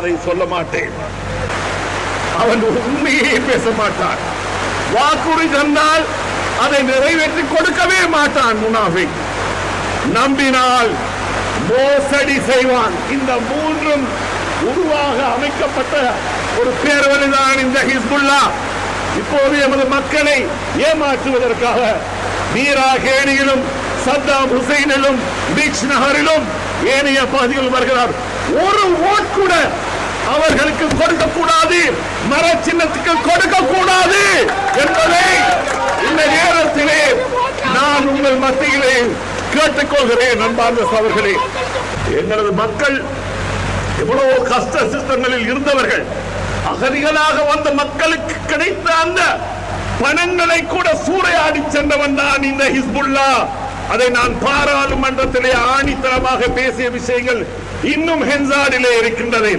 அதை சொல்ல மாட்டேன். அவன் உண்மையே பேச மாட்டான். வாக்குறுதி தந்தால் அதை நிறைவேற்றி கொடுக்கவே மாட்டான். முனாஃபிக் நம்பினால் மோசடி செய்வான். இந்த மூன்றும் உருவாக அமைக்கப்பட்ட ஒரு பேர்வழிதான் இந்த ஹிஸ்புல்லா. இப்போது எமது மக்களை ஏமாற்றுவதற்காக மீரா கேணியிலும் சத்தாம் ஹுசைனிலும் பீச் நகரிலும் ஏனைய பகுதிகள் வருகிறார். ஒரு ஓட் கூட அவர்களுக்கு கொடுக்க கூடாது, மர சின்னத்துக்கு கொடுக்க கூடாது என்பதை இந்த நேரத்திலே நான் உங்கள் மத்தியிலே கேட்டுக்கொள்கிறேன். அன்பார்ந்த சகோதரர்களே, எங்களது மக்கள் எவ்வளவு கஷ்ட சிஸ்டங்களில் இருந்தவர்கள், அகதிகளாக வந்த மக்களுக்கு கிடைத்த அந்த பணங்களை கூட சூறையாடி சென்றவன் தான் இந்த ஹிஸ்புல்லா. அதை நான் பாராளுமன்றத்திலே ஆணித்தரமாக பேசிய விஷயங்கள் இன்னும் ஹென்சாடிலே இருக்கின்றது.